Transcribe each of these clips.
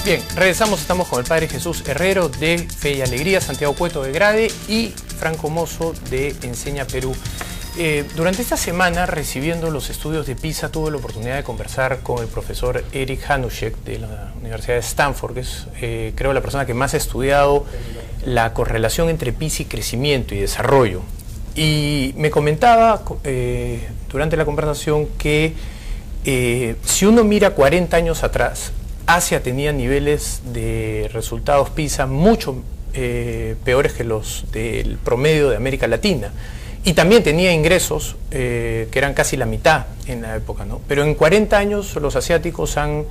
Bien, regresamos, estamos con el padre Jesús Herrero de Fe y Alegría, Santiago Cueto de Grade y Franco Mozo de Enseña Perú. Durante esta semana, recibiendo los estudios de PISA, tuve la oportunidad de conversar con el profesor Eric Hanushek de la Universidad de Stanford, que es, creo, la persona que más ha estudiado la correlación entre PISA y crecimiento y desarrollo. Y me comentaba durante la conversación que si uno mira 40 años atrás, Asia tenía niveles de resultados PISA mucho peores que los del promedio de América Latina. Y también tenía ingresos que eran casi la mitad en la época, ¿no? Pero en 40 años los asiáticos han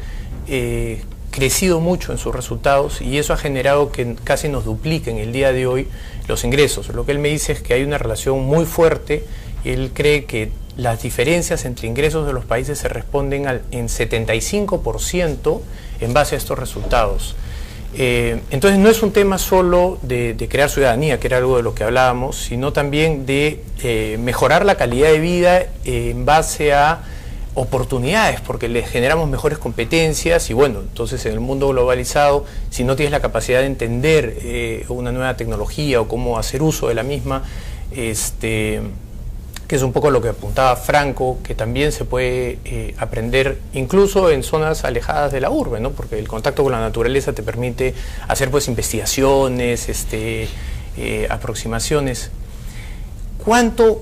crecido mucho en sus resultados y eso ha generado que casi nos dupliquen el día de hoy los ingresos. Lo que él me dice es que hay una relación muy fuerte y él cree que las diferencias entre ingresos de los países se responden en 75% en base a estos resultados. Entonces no es un tema solo de crear ciudadanía, que era algo de lo que hablábamos, sino también de mejorar la calidad de vida en base a oportunidades, porque les generamos mejores competencias y bueno, entonces en el mundo globalizado, si no tienes la capacidad de entender una nueva tecnología o cómo hacer uso de la misma, que es un poco lo que apuntaba Franco, que también se puede aprender incluso en zonas alejadas de la urbe, ¿no? Porque el contacto con la naturaleza te permite hacer pues investigaciones, aproximaciones. ¿Cuánto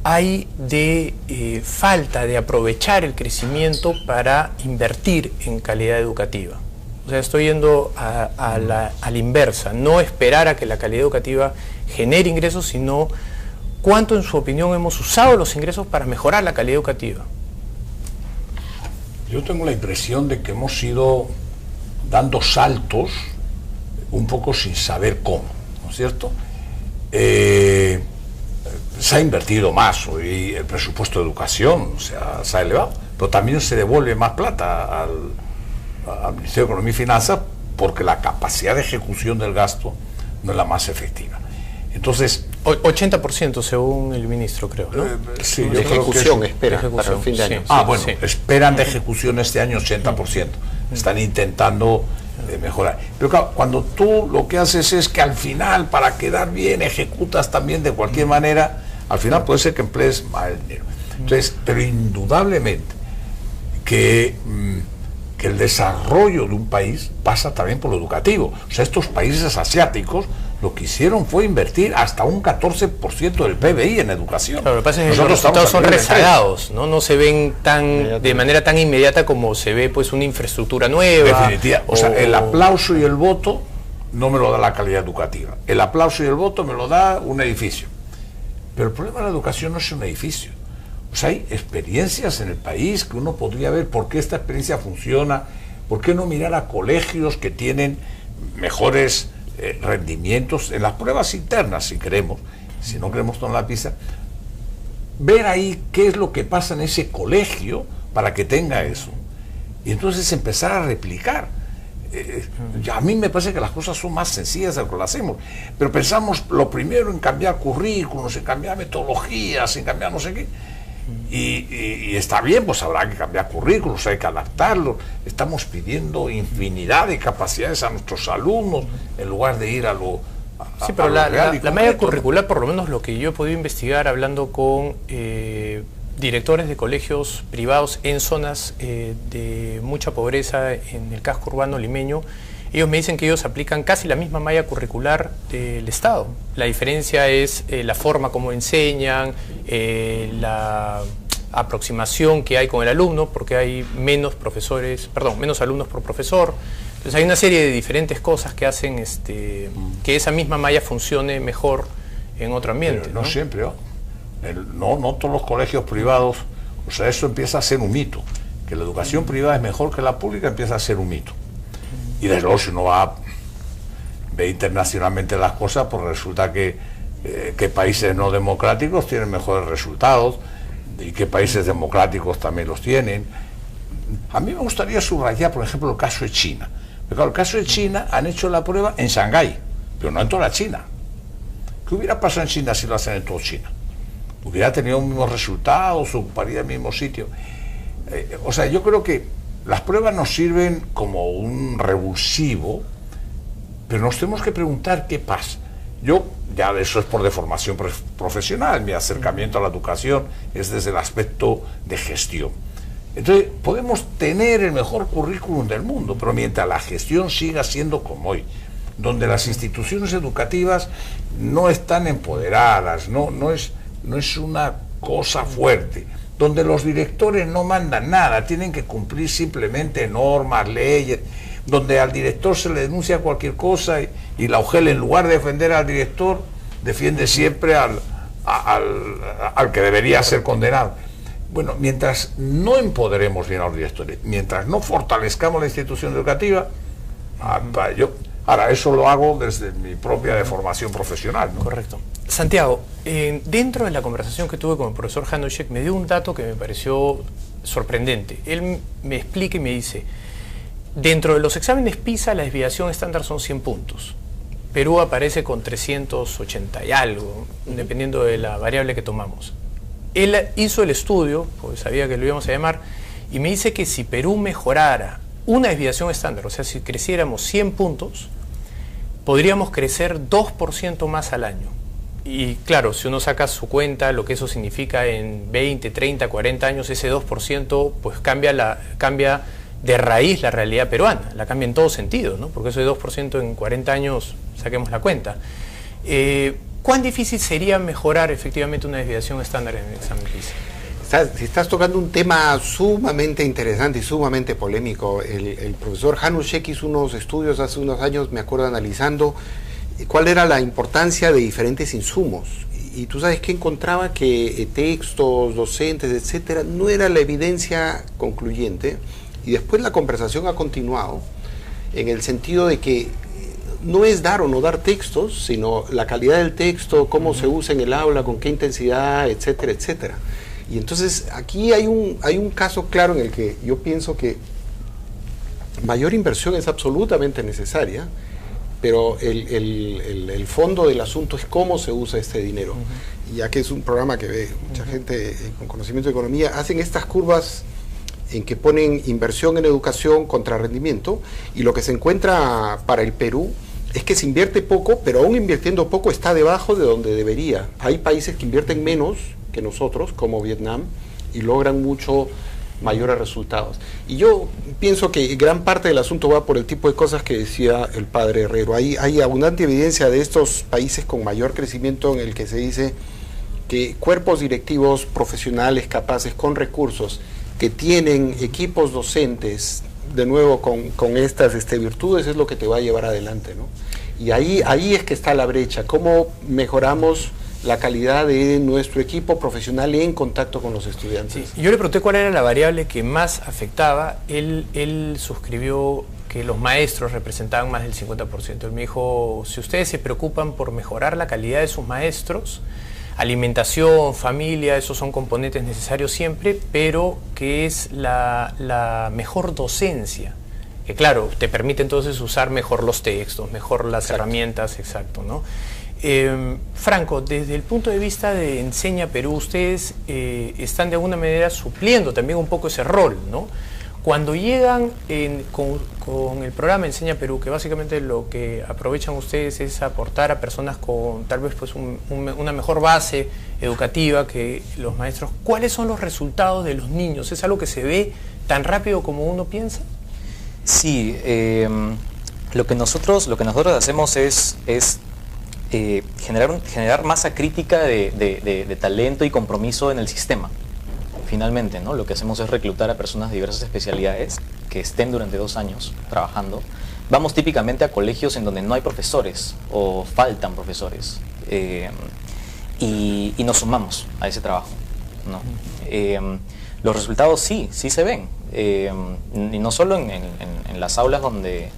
hay de falta de aprovechar el crecimiento para invertir en calidad educativa? O sea, estoy yendo a la inversa, no esperar a que la calidad educativa genere ingresos, sino cuánto, en su opinión, hemos usado los ingresos para mejorar la calidad educativa. Yo tengo la impresión de que hemos ido dando saltos un poco sin saber cómo, ¿no es cierto? Se ha invertido más hoy el presupuesto de educación, o sea, se ha elevado, pero también se devuelve más plata al Ministerio de Economía y Finanzas porque la capacidad de ejecución del gasto no es la más efectiva. Entonces, 80% según el ministro, creo, ¿no? Sí, de ejecución espera para el fin de año. Bueno, esperan de ejecución este año 80%. Están intentando mejorar. Pero claro, cuando tú lo que haces es que al final, para quedar bien, ejecutas también de cualquier manera, al final puede ser que emplees mal dinero. Entonces, pero indudablemente que el desarrollo de un país pasa también por lo educativo. O sea, estos países asiáticos lo que hicieron fue invertir hasta un 14% del PBI en educación. Claro, lo que pasa es que los resultados son rezagados, ¿no? No se ven de manera tan inmediata como se ve pues una infraestructura nueva. Definitiva. O sea, el aplauso y el voto no me lo da la calidad educativa. El aplauso y el voto me lo da un edificio. Pero el problema de la educación no es un edificio. O sea, hay experiencias en el país que uno podría ver por qué esta experiencia funciona, por qué no mirar a colegios que tienen mejores rendimientos en las pruebas internas, si queremos, si no queremos tomar la PISA, ver ahí qué es lo que pasa en ese colegio para que tenga eso. Y entonces empezar a replicar. A mí me parece que las cosas son más sencillas de lo que lo hacemos, pero pensamos lo primero en cambiar currículos, en cambiar metodologías, en cambiar no sé qué. Y está bien, pues habrá que cambiar currículos, hay que adaptarlos. Estamos pidiendo infinidad de capacidades a nuestros alumnos en lugar de ir a lo sí, pero la malla curricular, por lo menos lo que yo he podido investigar hablando con directores de colegios privados en zonas de mucha pobreza en el casco urbano limeño, ellos me dicen que ellos aplican casi la misma malla curricular del Estado. La diferencia es la forma como enseñan, la aproximación que hay con el alumno, porque hay menos alumnos por profesor. Entonces hay una serie de diferentes cosas que hacen que esa misma malla funcione mejor en otro ambiente. Pero no siempre, no todos los colegios privados, o sea, eso empieza a ser un mito. Que la educación privada es mejor que la pública empieza a ser un mito. Y desde luego si uno ve internacionalmente las cosas, pues resulta que países no democráticos tienen mejores resultados y que países democráticos también los tienen. A mí me gustaría subrayar, por ejemplo, el caso de China. Porque claro, el caso de China han hecho la prueba en Shanghái, pero no en toda China. ¿Qué hubiera pasado en China si lo hacen en toda China? Hubiera tenido los mismos resultados, ocuparía el mismo sitio. O sea, yo creo que las pruebas nos sirven como un revulsivo, pero nos tenemos que preguntar qué pasa. Yo, ya eso es por deformación profesional, mi acercamiento a la educación es desde el aspecto de gestión. Entonces, podemos tener el mejor currículum del mundo, pero mientras la gestión siga siendo como hoy, donde las instituciones educativas no están empoderadas, no es una cosa fuerte, donde los directores no mandan nada, tienen que cumplir simplemente normas, leyes, donde al director se le denuncia cualquier cosa y la UGEL, en lugar de defender al director, defiende siempre al que debería ser condenado. Bueno, mientras no empoderemos bien a los directores, mientras no fortalezcamos la institución educativa, ahora eso lo hago desde mi propia deformación profesional, ¿no? Correcto. Santiago, dentro de la conversación que tuve con el profesor Hanushek, me dio un dato que me pareció sorprendente. Él me explica y me dice, dentro de los exámenes PISA la desviación estándar son 100 puntos. Perú aparece con 380 y algo, dependiendo de la variable que tomamos. Él hizo el estudio, porque sabía que lo íbamos a llamar, y me dice que si Perú mejorara una desviación estándar, o sea, si creciéramos 100 puntos, podríamos crecer 2% más al año. Y claro, si uno saca su cuenta, lo que eso significa en 20, 30, 40 años, ese 2% pues cambia de raíz la realidad peruana, la cambia en todo sentido, ¿no? Porque eso de 2% en 40 años, saquemos la cuenta. ¿Cuán difícil sería mejorar efectivamente una desviación estándar en el examen PISA? Estás tocando un tema sumamente interesante y sumamente polémico. El profesor Hanushek hizo unos estudios hace unos años, me acuerdo, analizando cuál era la importancia de diferentes insumos. Y tú sabes que encontraba que textos, docentes, etcétera, no era la evidencia concluyente. Y después la conversación ha continuado en el sentido de que no es dar o no dar textos, sino la calidad del texto, cómo se usa en el aula, con qué intensidad, etcétera, etcétera. Y entonces aquí hay un caso claro en el que yo pienso que mayor inversión es absolutamente necesaria, pero el fondo del asunto es cómo se usa este dinero. Y ya que es un programa que ve mucha gente con conocimiento de economía, hacen estas curvas en que ponen inversión en educación contra rendimiento, y lo que se encuentra para el Perú es que se invierte poco, pero aún invirtiendo poco está debajo de donde debería. Hay países que invierten menos que nosotros, como Vietnam, y logran mucho mayores resultados. Y yo pienso que gran parte del asunto va por el tipo de cosas que decía el padre Herrero. Hay abundante evidencia de estos países con mayor crecimiento en el que se dice que cuerpos directivos profesionales capaces, con recursos, que tienen equipos docentes, de nuevo con estas virtudes, es lo que te va a llevar adelante, ¿no? Y ahí es que está la brecha, cómo mejoramos la calidad de nuestro equipo profesional en contacto con los estudiantes. Sí, yo le pregunté cuál era la variable que más afectaba. Él suscribió que los maestros representaban más del 50%. Él me dijo, si ustedes se preocupan por mejorar la calidad de sus maestros, alimentación, familia, esos son componentes necesarios siempre, pero que es la mejor docencia, que claro, te permite entonces usar mejor los textos, mejor las herramientas, exacto, ¿no? Franco, desde el punto de vista de Enseña Perú, ustedes están de alguna manera supliendo también un poco ese rol, ¿no? Cuando llegan con el programa Enseña Perú, que básicamente lo que aprovechan ustedes es aportar a personas con tal vez pues una mejor base educativa que los maestros, ¿cuáles son los resultados de los niños? ¿Es algo que se ve tan rápido como uno piensa? Sí, lo que nosotros hacemos es generar masa crítica de talento y compromiso en el sistema. Finalmente, ¿no? Lo que hacemos es reclutar a personas de diversas especialidades que estén durante 2 años trabajando. Vamos típicamente a colegios en donde no hay profesores o faltan profesores y nos sumamos a ese trabajo, ¿no? Los resultados sí se ven, y no solo en las aulas donde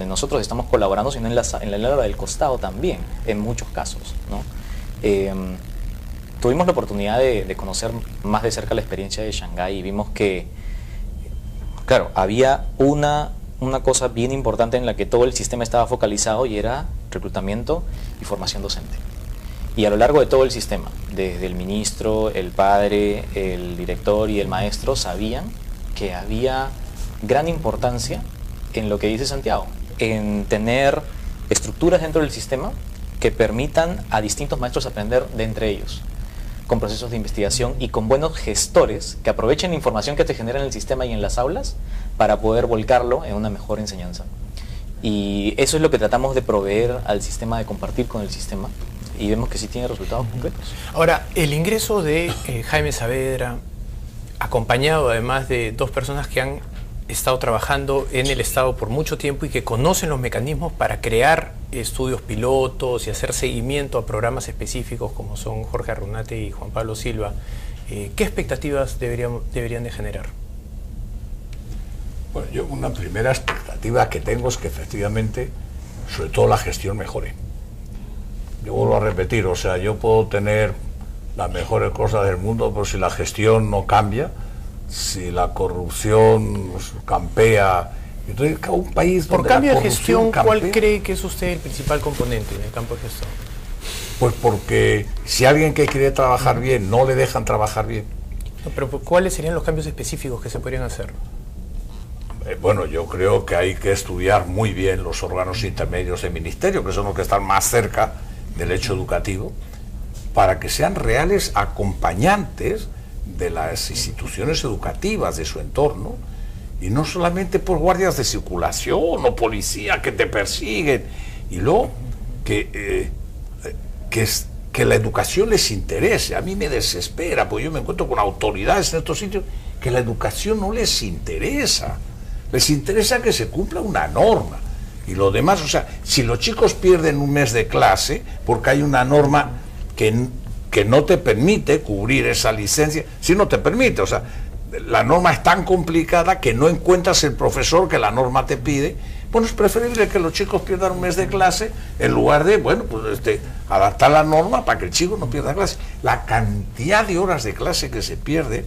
nosotros estamos colaborando, sino en la aula del costado también, en muchos casos, ¿no? Tuvimos la oportunidad de conocer más de cerca la experiencia de Shanghái y vimos que, claro, había una cosa bien importante en la que todo el sistema estaba focalizado, y era reclutamiento y formación docente. Y a lo largo de todo el sistema, desde el ministro, el padre, el director y el maestro, sabían que había gran importancia en lo que dice Santiago, en tener estructuras dentro del sistema que permitan a distintos maestros aprender de entre ellos, con procesos de investigación y con buenos gestores que aprovechen la información que te genera en el sistema y en las aulas para poder volcarlo en una mejor enseñanza. Y eso es lo que tratamos de proveer al sistema, de compartir con el sistema, y vemos que sí tiene resultados concretos. Ahora, el ingreso de Jaime Saavedra, acompañado además de dos personas que han estado trabajando en el Estado por mucho tiempo y que conocen los mecanismos para crear estudios pilotos y hacer seguimiento a programas específicos como son Jorge Arrunate y Juan Pablo Silva, ¿qué expectativas deberían de generar? Bueno, yo una primera expectativa que tengo es que efectivamente, sobre todo la gestión mejore. Yo vuelvo a repetir, o sea, yo puedo tener las mejores cosas del mundo, pero si la gestión no cambia, si la corrupción campea, entonces un país por donde cambio la de gestión, campea, ¿cuál cree que es usted el principal componente en el campo de gestión? Pues porque si alguien que quiere trabajar bien no le dejan trabajar bien. No, pero ¿cuáles serían los cambios específicos que se podrían hacer? Bueno, yo creo que hay que estudiar muy bien los órganos intermedios del ministerio, que son los que están más cerca del hecho educativo, para que sean reales acompañantes de las instituciones educativas de su entorno, y no solamente por guardias de circulación o policía que te persiguen, y luego que la educación les interese. A mí me desespera, porque yo me encuentro con autoridades en estos sitios que la educación no les interesa. Les interesa que se cumpla una norma. Y lo demás, o sea, si los chicos pierden un mes de clase porque hay una norma que no te permite cubrir esa licencia, si no te permite, o sea, la norma es tan complicada que no encuentras el profesor que la norma te pide, bueno, es preferible que los chicos pierdan un mes de clase en lugar de, bueno, pues adaptar la norma para que el chico no pierda clase. La cantidad de horas de clase que se pierde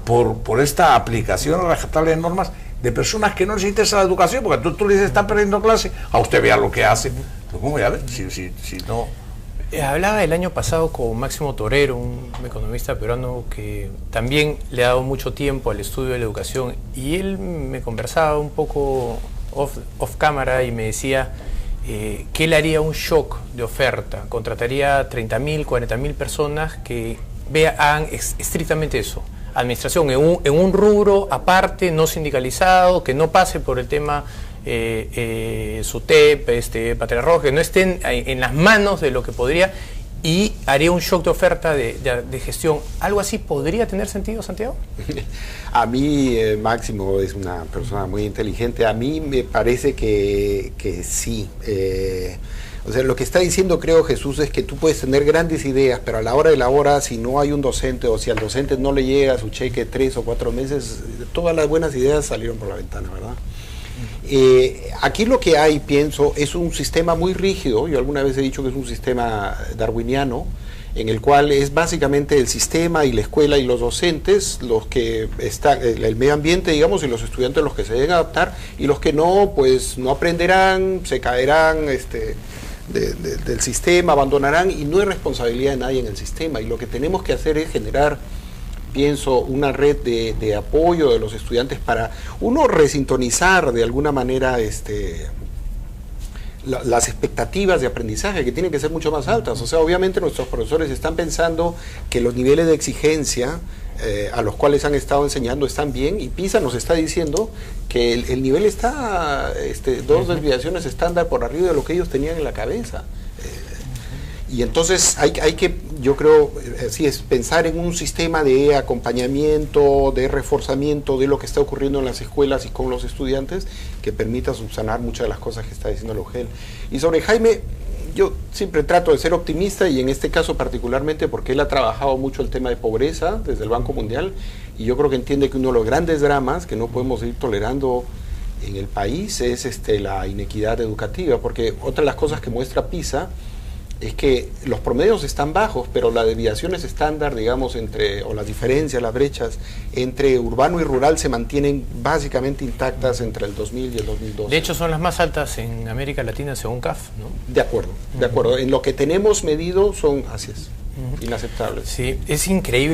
por esta aplicación a rajatabla de normas de personas que no les interesa la educación, porque tú le dices, están perdiendo clase, a usted vea lo que hace. Pues ¿cómo voy a ver? Si no... Hablaba el año pasado con Máximo Torero, un economista peruano que también le ha dado mucho tiempo al estudio de la educación, y él me conversaba un poco off cámara y me decía que él haría un shock de oferta, contrataría 30.000, 40.000 personas que hagan estrictamente eso, administración en un rubro aparte, no sindicalizado, que no pase por el tema SUTEP, Patria Roja, que no estén en las manos de lo que podría, y haría un shock de oferta de gestión. ¿Algo así podría tener sentido, Santiago? A mí, Máximo es una persona muy inteligente. A mí me parece que sí. O sea, lo que está diciendo, creo, Jesús, es que tú puedes tener grandes ideas, pero a la hora de la hora, si no hay un docente, o si al docente no le llega su cheque 3 o 4 meses, todas las buenas ideas salieron por la ventana, ¿verdad? Aquí lo que hay, pienso, es un sistema muy rígido. Yo alguna vez he dicho que es un sistema darwiniano, en el cual es básicamente el sistema y la escuela y los docentes los que están, el medio ambiente, digamos, y los estudiantes los que se deben adaptar, y los que no, pues no aprenderán, se caerán del sistema, abandonarán, y no hay responsabilidad de nadie en el sistema. Y lo que tenemos que hacer es generar, pienso, una red de apoyo de los estudiantes para, uno, resintonizar de alguna manera las expectativas de aprendizaje, que tienen que ser mucho más altas. O sea, obviamente nuestros profesores están pensando que los niveles de exigencia a los cuales han estado enseñando están bien, y PISA nos está diciendo que el nivel está 2 desviaciones estándar por arriba de lo que ellos tenían en la cabeza. Y entonces hay que, yo creo, así es, pensar en un sistema de acompañamiento, de reforzamiento de lo que está ocurriendo en las escuelas y con los estudiantes, que permita subsanar muchas de las cosas que está diciendo Leugel. Y sobre Jaime, yo siempre trato de ser optimista, y en este caso particularmente porque él ha trabajado mucho el tema de pobreza desde el Banco Mundial, y yo creo que entiende que uno de los grandes dramas que no podemos seguir tolerando en el país es la inequidad educativa, porque otra de las cosas que muestra PISA es que los promedios están bajos, pero las desviaciones estándar, digamos, o las diferencias, las brechas entre urbano y rural se mantienen básicamente intactas entre el 2000 y el 2012. De hecho, son las más altas en América Latina según CAF, ¿no? De acuerdo, de acuerdo. En lo que tenemos medido son, así es, inaceptables. Sí, es increíble.